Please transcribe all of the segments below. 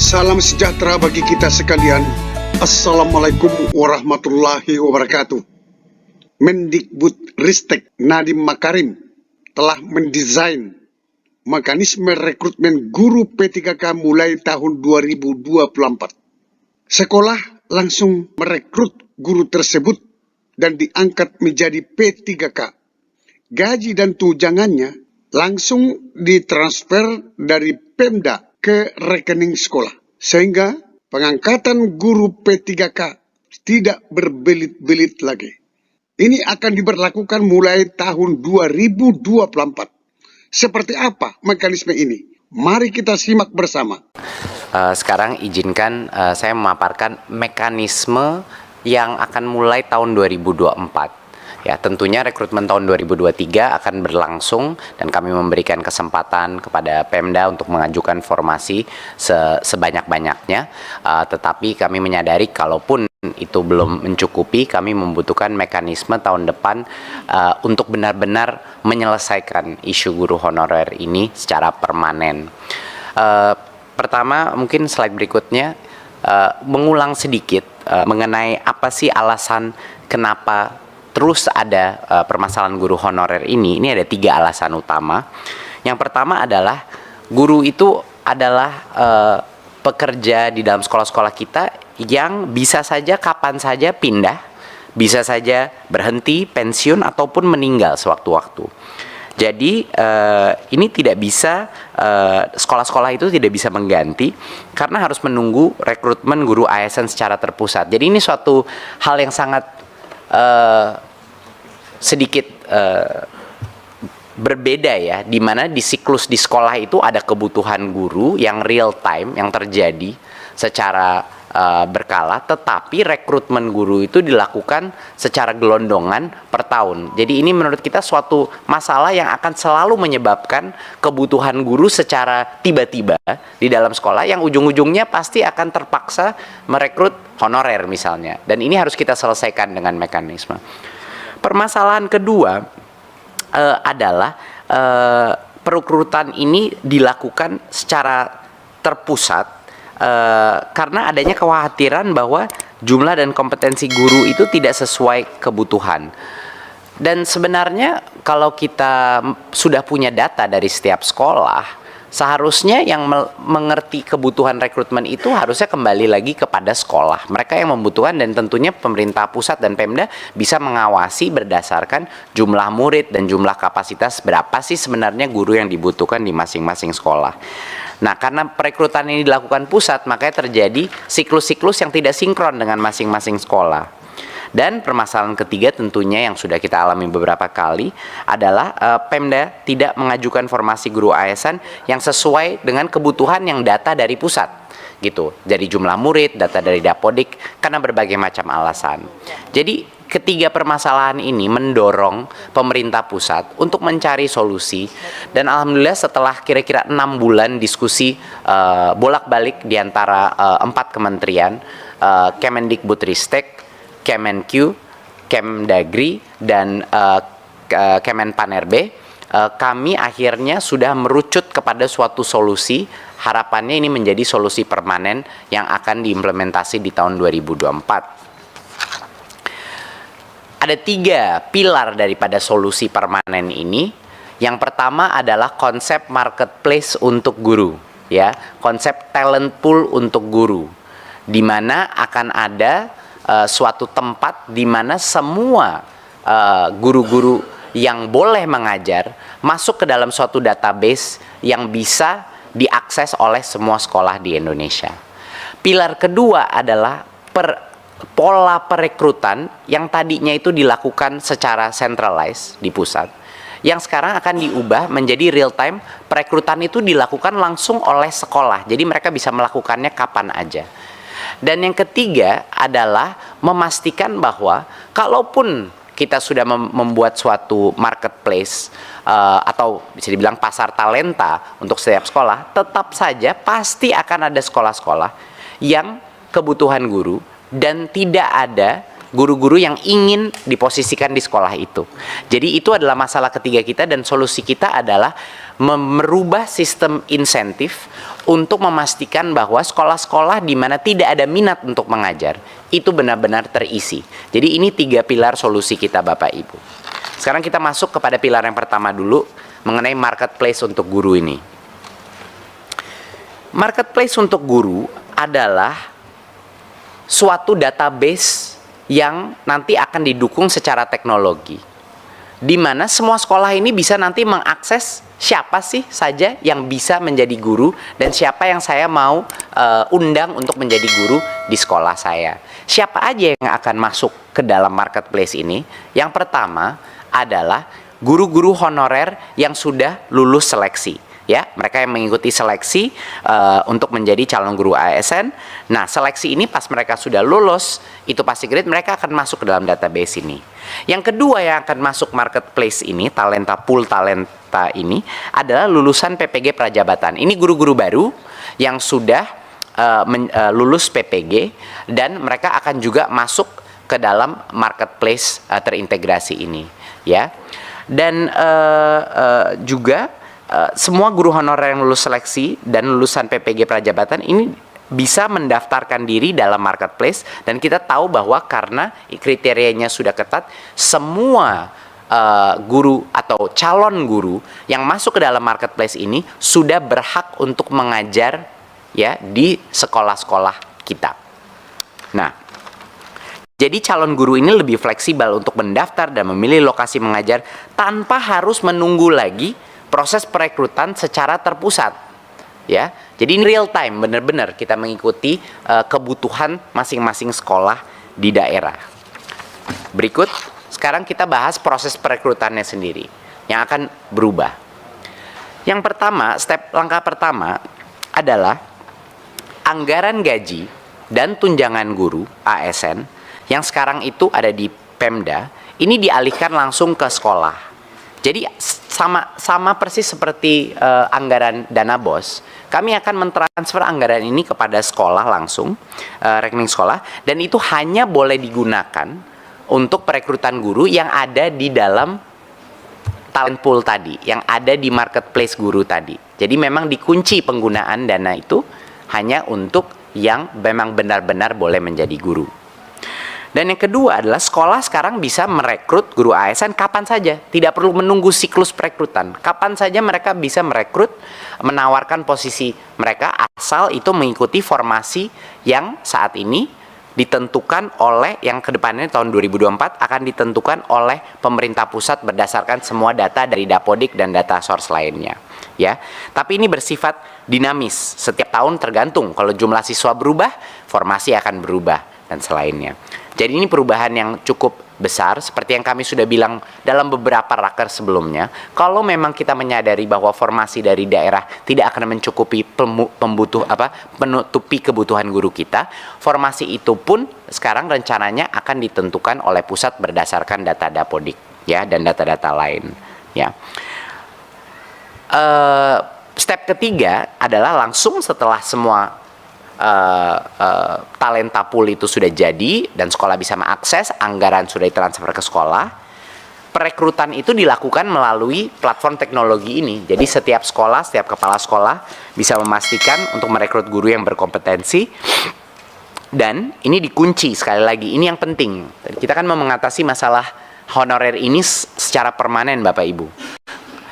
Salam sejahtera bagi kita sekalian. Assalamualaikum warahmatullahi wabarakatuh. Mendikbudristek Nadiem Makarim telah mendesain mekanisme rekrutmen guru P3K mulai tahun 2024. Sekolah langsung merekrut guru tersebut dan diangkat menjadi P3K. Gaji dan tunjangannya langsung ditransfer dari Pemda ke rekening sekolah, sehingga pengangkatan guru P3K tidak berbelit-belit lagi. Ini akan diberlakukan mulai tahun 2024. Seperti apa mekanisme ini? Mari kita simak bersama. Sekarang izinkan saya memaparkan mekanisme yang akan mulai tahun 2024. Ya, tentunya rekrutmen tahun 2023 akan berlangsung dan kami memberikan kesempatan kepada Pemda untuk mengajukan formasi sebanyak-banyaknya. Tetapi kami menyadari kalaupun itu belum mencukupi, kami membutuhkan mekanisme tahun depan untuk benar-benar menyelesaikan isu guru honorer ini secara permanen. Pertama, mungkin slide berikutnya mengulang sedikit mengenai apa sih alasan kenapa terus ada permasalahan guru honorer ini. Ini ada 3 alasan utama. Yang pertama adalah guru itu adalah pekerja di dalam sekolah-sekolah kita yang bisa saja kapan saja pindah, bisa saja berhenti, pensiun, ataupun meninggal sewaktu-waktu. Jadi ini tidak bisa, sekolah-sekolah itu tidak bisa mengganti karena harus menunggu rekrutmen guru ASN secara terpusat. Jadi ini suatu hal yang sangat sedikit berbeda ya, di mana di siklus di sekolah itu ada kebutuhan guru yang real time yang terjadi secara berkala, tetapi rekrutmen guru itu dilakukan secara gelondongan per tahun. Jadi ini menurut kita suatu masalah yang akan selalu menyebabkan kebutuhan guru secara tiba-tiba di dalam sekolah yang ujung-ujungnya pasti akan terpaksa merekrut honorer misalnya. Dan ini harus kita selesaikan dengan mekanisme. Permasalahan kedua adalah perekrutan ini dilakukan secara terpusat karena adanya kekhawatiran bahwa jumlah dan kompetensi guru itu tidak sesuai kebutuhan. Dan sebenarnya kalau kita sudah punya data dari setiap sekolah, seharusnya yang mengerti kebutuhan rekrutmen itu harusnya kembali lagi kepada sekolah. Mereka yang membutuhkan, dan tentunya pemerintah pusat dan Pemda bisa mengawasi berdasarkan jumlah murid dan jumlah kapasitas berapa sih sebenarnya guru yang dibutuhkan di masing-masing sekolah. Nah, karena perekrutan ini dilakukan pusat, makanya terjadi siklus-siklus yang tidak sinkron dengan masing-masing sekolah. Dan permasalahan ketiga tentunya yang sudah kita alami beberapa kali adalah Pemda tidak mengajukan formasi guru ASN yang sesuai dengan kebutuhan yang data dari pusat gitu, dari jumlah murid, data dari Dapodik, karena berbagai macam alasan. Jadi ketiga permasalahan ini mendorong pemerintah pusat untuk mencari solusi, dan alhamdulillah setelah kira-kira 6 bulan diskusi bolak-balik di antara 4 kementerian, Kemendikbudristek, Kemenq, Kemdagri, dan Kemenpan-RB, kami akhirnya sudah merucut kepada suatu solusi. Harapannya ini menjadi solusi permanen yang akan diimplementasi di tahun 2024. Ada 3 pilar daripada solusi permanen ini. Yang pertama adalah konsep marketplace untuk guru, ya, konsep talent pool untuk guru, di mana akan ada suatu tempat di mana semua guru-guru yang boleh mengajar masuk ke dalam suatu database yang bisa diakses oleh semua sekolah di Indonesia. Pilar kedua adalah pola perekrutan yang tadinya itu dilakukan secara centralized di pusat, yang sekarang akan diubah menjadi real time. Perekrutan itu dilakukan langsung oleh sekolah, jadi mereka bisa melakukannya kapan aja. Dan yang ketiga adalah memastikan bahwa kalaupun kita sudah membuat suatu marketplace atau bisa dibilang pasar talenta untuk setiap sekolah, tetap saja pasti akan ada sekolah-sekolah yang kebutuhan guru dan tidak ada guru-guru yang ingin diposisikan di sekolah itu. Jadi itu adalah masalah ketiga kita, dan solusi kita adalah merubah sistem insentif untuk memastikan bahwa sekolah-sekolah di mana tidak ada minat untuk mengajar itu benar-benar terisi. Jadi ini 3 pilar solusi kita, Bapak Ibu. Sekarang kita masuk kepada pilar yang pertama dulu, mengenai marketplace untuk guru ini. Marketplace untuk guru adalah suatu database yang nanti akan didukung secara teknologi, di mana semua sekolah ini bisa nanti mengakses siapa sih saja yang bisa menjadi guru dan siapa yang saya mau undang untuk menjadi guru di sekolah saya. Siapa aja yang akan masuk ke dalam marketplace ini? Yang pertama adalah guru-guru honorer yang sudah lulus seleksi. Ya, mereka yang mengikuti seleksi untuk menjadi calon guru ASN. Nah, seleksi ini pas mereka sudah lulus, itu pasti grade, mereka akan masuk ke dalam database ini. Yang kedua yang akan masuk marketplace ini, pool talenta ini, adalah lulusan PPG Prajabatan. Ini guru-guru baru yang sudah lulus PPG, dan mereka akan juga masuk ke dalam marketplace terintegrasi ini. Ya, dan juga semua guru honorer yang lulus seleksi dan lulusan PPG Prajabatan ini bisa mendaftarkan diri dalam marketplace, dan kita tahu bahwa karena kriterianya sudah ketat, semua guru atau calon guru yang masuk ke dalam marketplace ini sudah berhak untuk mengajar ya di sekolah-sekolah kita. Nah, jadi calon guru ini lebih fleksibel untuk mendaftar dan memilih lokasi mengajar tanpa harus menunggu lagi proses perekrutan secara terpusat, ya. Jadi ini real time, benar-benar kita mengikuti kebutuhan masing-masing sekolah di daerah. Berikut, sekarang kita bahas proses perekrutannya sendiri yang akan berubah. Yang pertama, langkah pertama adalah anggaran gaji dan tunjangan guru ASN yang sekarang itu ada di Pemda, ini dialihkan langsung ke sekolah. Jadi sama persis seperti anggaran dana BOS, kami akan mentransfer anggaran ini kepada sekolah langsung, rekening sekolah, dan itu hanya boleh digunakan untuk perekrutan guru yang ada di dalam talent pool tadi, yang ada di marketplace guru tadi. Jadi memang dikunci penggunaan dana itu hanya untuk yang memang benar-benar boleh menjadi guru. Dan yang kedua adalah sekolah sekarang bisa merekrut guru ASN kapan saja, tidak perlu menunggu siklus perekrutan. Kapan saja mereka bisa merekrut, menawarkan posisi mereka, asal itu mengikuti formasi yang saat ini ditentukan oleh, yang kedepannya tahun 2024 akan ditentukan oleh pemerintah pusat berdasarkan semua data dari Dapodik dan data source lainnya. Ya, tapi ini bersifat dinamis, setiap tahun tergantung. Kalau jumlah siswa berubah, formasi akan berubah dan selainnya. Jadi ini perubahan yang cukup besar, seperti yang kami sudah bilang dalam beberapa raker sebelumnya. Kalau memang kita menyadari bahwa formasi dari daerah tidak akan mencukupi menutupi kebutuhan guru kita, formasi itu pun sekarang rencananya akan ditentukan oleh pusat berdasarkan data Dapodik, ya, dan data-data lain, ya. Step ketiga adalah langsung setelah semua talenta pool itu sudah jadi dan sekolah bisa mengakses, anggaran sudah ditransfer ke sekolah, perekrutan itu dilakukan melalui platform teknologi ini. Jadi setiap sekolah, setiap kepala sekolah bisa memastikan untuk merekrut guru yang berkompetensi, dan ini dikunci. Sekali lagi, ini yang penting, kita kan mau mengatasi masalah honorer ini secara permanen, Bapak Ibu.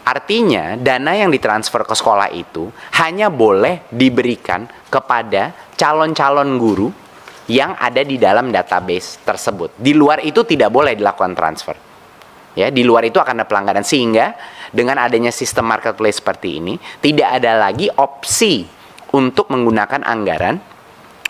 Artinya dana yang ditransfer ke sekolah itu hanya boleh diberikan kepada calon-calon guru yang ada di dalam database tersebut. Di luar itu tidak boleh dilakukan transfer. Ya, di luar itu akan ada pelanggaran, sehingga dengan adanya sistem marketplace seperti ini tidak ada lagi opsi untuk menggunakan anggaran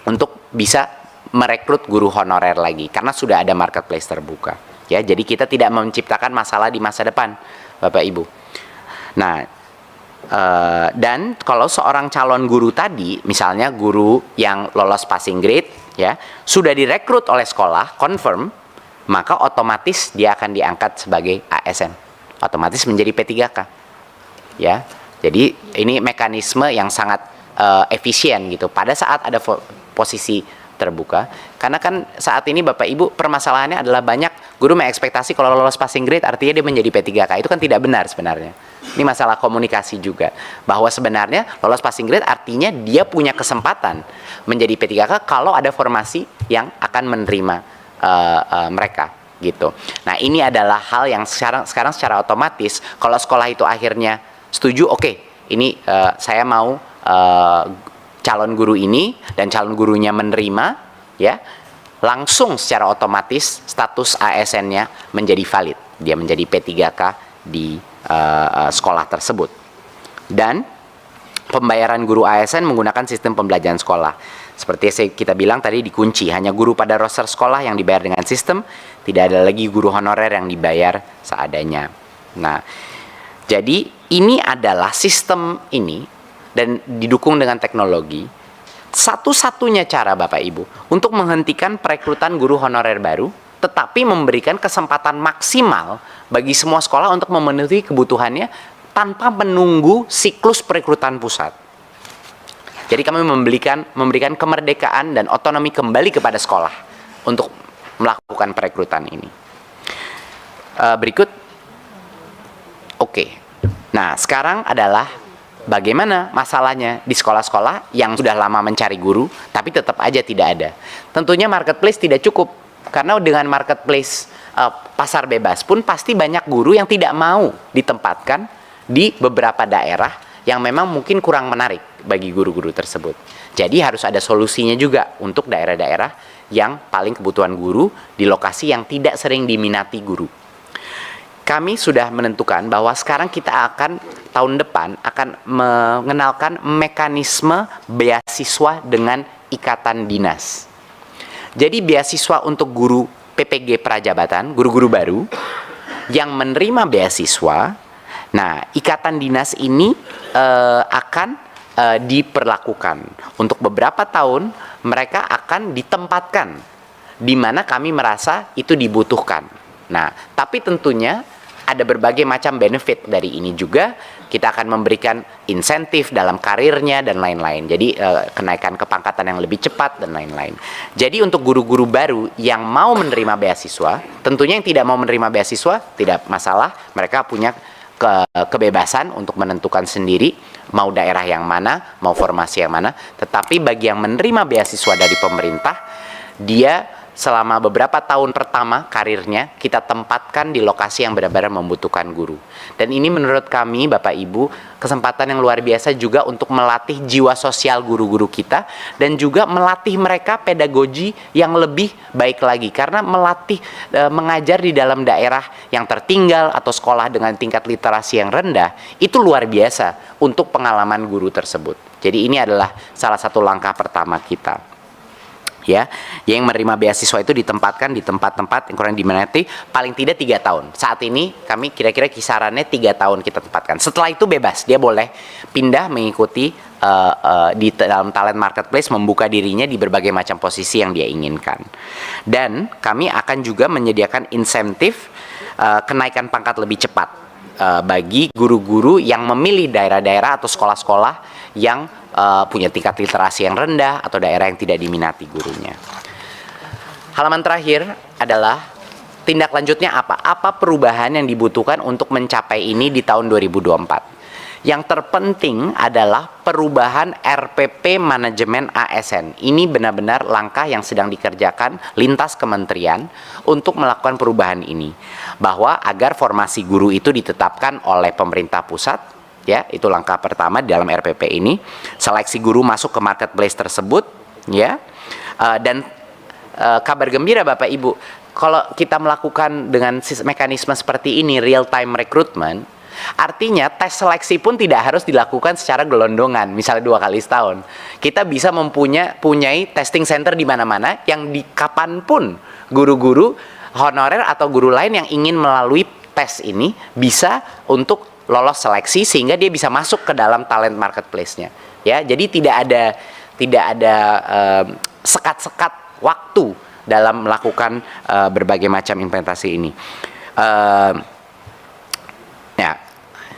untuk bisa merekrut guru honorer lagi karena sudah ada marketplace terbuka. Ya, jadi kita tidak menciptakan masalah di masa depan, Bapak Ibu. Nah, dan kalau seorang calon guru tadi, misalnya guru yang lolos passing grade, ya, sudah direkrut oleh sekolah, confirm, maka otomatis dia akan diangkat sebagai ASN, otomatis menjadi P3K, ya. Jadi ini mekanisme yang sangat efisien gitu. Pada saat ada posisi terbuka. Karena kan saat ini Bapak Ibu permasalahannya adalah banyak guru mengekspektasi kalau lolos passing grade artinya dia menjadi P3K. Itu kan tidak benar sebenarnya. Ini masalah komunikasi juga. Bahwa sebenarnya lolos passing grade artinya dia punya kesempatan menjadi P3K kalau ada formasi yang akan menerima mereka gitu. Nah, ini adalah hal yang sekarang secara otomatis kalau sekolah itu akhirnya setuju, oke, ini saya mau calon guru ini dan calon gurunya menerima, ya, langsung secara otomatis status ASN-nya menjadi valid. Dia menjadi P3K di sekolah tersebut. Dan pembayaran guru ASN menggunakan sistem pembelajaran sekolah. Seperti yang kita bilang tadi dikunci, hanya guru pada roster sekolah yang dibayar dengan sistem, tidak ada lagi guru honorer yang dibayar seadanya. Nah, jadi ini adalah sistem ini dan didukung dengan teknologi, satu-satunya cara Bapak Ibu untuk menghentikan perekrutan guru honorer baru, tetapi memberikan kesempatan maksimal bagi semua sekolah untuk memenuhi kebutuhannya tanpa menunggu siklus perekrutan pusat. Jadi kami memberikan kemerdekaan dan otonomi kembali kepada sekolah untuk melakukan perekrutan ini. Berikut. Oke. Nah, sekarang adalah bagaimana masalahnya di sekolah-sekolah yang sudah lama mencari guru, tapi tetap aja tidak ada. Tentunya marketplace tidak cukup, karena dengan marketplace pasar bebas pun pasti banyak guru yang tidak mau ditempatkan di beberapa daerah yang memang mungkin kurang menarik bagi guru-guru tersebut. Jadi harus ada solusinya juga untuk daerah-daerah yang paling kebutuhan guru di lokasi yang tidak sering diminati guru. Kami sudah menentukan bahwa sekarang kita akan tahun depan akan mengenalkan mekanisme beasiswa dengan ikatan dinas. Jadi beasiswa untuk guru PPG Prajabatan, guru-guru baru yang menerima beasiswa. Nah, ikatan dinas ini akan diperlakukan untuk beberapa tahun. Mereka akan ditempatkan di mana kami merasa itu dibutuhkan. Nah, tapi tentunya ada berbagai macam benefit dari ini juga. Kita akan memberikan insentif dalam karirnya dan lain-lain. Jadi kenaikan kepangkatan yang lebih cepat dan lain-lain. Jadi untuk guru-guru baru yang mau menerima beasiswa, tentunya yang tidak mau menerima beasiswa tidak masalah. Mereka punya kebebasan untuk menentukan sendiri mau daerah yang mana, mau formasi yang mana. Tetapi bagi yang menerima beasiswa dari pemerintah, dia selama beberapa tahun pertama karirnya kita tempatkan di lokasi yang benar-benar membutuhkan guru. Dan ini menurut kami Bapak Ibu kesempatan yang luar biasa juga untuk melatih jiwa sosial guru-guru kita dan juga melatih mereka pedagogi yang lebih baik lagi, karena melatih mengajar di dalam daerah yang tertinggal atau sekolah dengan tingkat literasi yang rendah itu luar biasa untuk pengalaman guru tersebut. Jadi ini adalah salah satu langkah pertama kita. Ya, yang menerima beasiswa itu ditempatkan di tempat-tempat yang kurang diminati paling tidak 3 tahun. Saat ini kami kira-kira kisarannya 3 tahun kita tempatkan. Setelah itu bebas, dia boleh pindah mengikuti di dalam talent marketplace, membuka dirinya di berbagai macam posisi yang dia inginkan. Dan kami akan juga menyediakan insentif kenaikan pangkat lebih cepat bagi guru-guru yang memilih daerah-daerah atau sekolah-sekolah yang punya tingkat literasi yang rendah atau daerah yang tidak diminati gurunya. Halaman terakhir adalah tindak lanjutnya apa? Apa perubahan yang dibutuhkan untuk mencapai ini di tahun 2024? Yang terpenting adalah perubahan RPP manajemen ASN. Ini benar-benar langkah yang sedang dikerjakan lintas kementerian untuk melakukan perubahan ini. Bahwa agar formasi guru itu ditetapkan oleh pemerintah pusat, ya, itu langkah pertama di dalam RPP ini. Seleksi guru masuk ke marketplace tersebut, ya. Dan kabar gembira Bapak Ibu, kalau kita melakukan dengan mekanisme seperti ini, real time recruitment, artinya tes seleksi pun tidak harus dilakukan secara gelondongan, misalnya 2 kali setahun. Kita bisa mempunyai testing center di mana-mana yang di kapanpun guru-guru honorer atau guru lain yang ingin melalui tes ini bisa untuk lolos seleksi sehingga dia bisa masuk ke dalam talent marketplace-nya. Ya, jadi tidak ada sekat-sekat waktu dalam melakukan berbagai macam implementasi ini. Ya,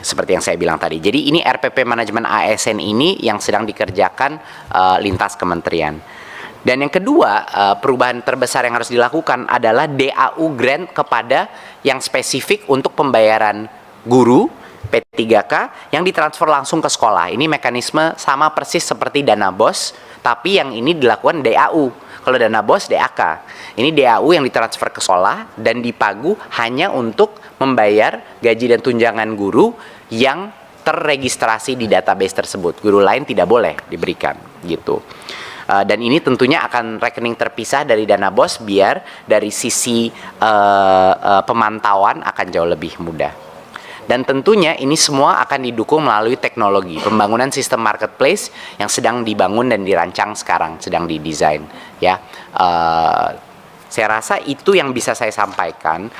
seperti yang saya bilang tadi. Jadi ini RPP manajemen ASN ini yang sedang dikerjakan lintas kementerian. Dan yang kedua, perubahan terbesar yang harus dilakukan adalah DAU grant kepada yang spesifik untuk pembayaran guru P3K yang ditransfer langsung ke sekolah. Ini mekanisme sama persis seperti dana BOS, tapi yang ini dilakukan DAU. Kalau dana BOS, DAK. Ini DAU yang ditransfer ke sekolah dan dipagu hanya untuk membayar gaji dan tunjangan guru yang terregistrasi di database tersebut. Guru lain tidak boleh diberikan, gitu. Dan ini tentunya akan rekening terpisah dari dana BOS biar dari sisi pemantauan akan jauh lebih mudah. Dan tentunya ini semua akan didukung melalui teknologi pembangunan sistem marketplace yang sedang dibangun dan dirancang sekarang, sedang didesain. Ya, saya rasa itu yang bisa saya sampaikan.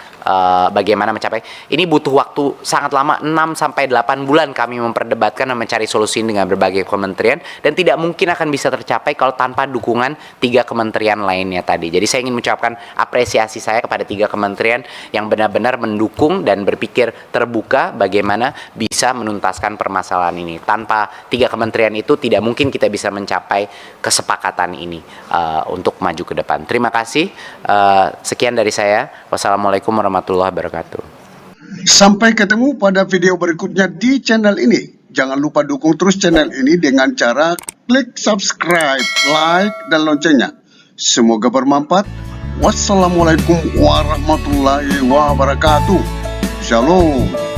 Bagaimana mencapai ini butuh waktu sangat lama, 6-8 bulan kami memperdebatkan dan mencari solusi dengan berbagai kementerian, dan tidak mungkin akan bisa tercapai kalau tanpa dukungan 3 kementerian lainnya tadi. Jadi saya ingin mengucapkan apresiasi saya kepada 3 kementerian yang benar-benar mendukung dan berpikir terbuka bagaimana bisa menuntaskan permasalahan ini. Tanpa 3 kementerian itu tidak mungkin kita bisa mencapai kesepakatan ini untuk maju ke depan. Terima kasih. Sekian dari saya. Wassalamualaikum warahmatullahi wabarakatuh. Sampai ketemu pada video berikutnya di channel ini. Jangan lupa dukung terus channel ini dengan cara klik subscribe, like, dan loncengnya. Semoga bermanfaat. Wassalamualaikum warahmatullahi wabarakatuh. Shalom.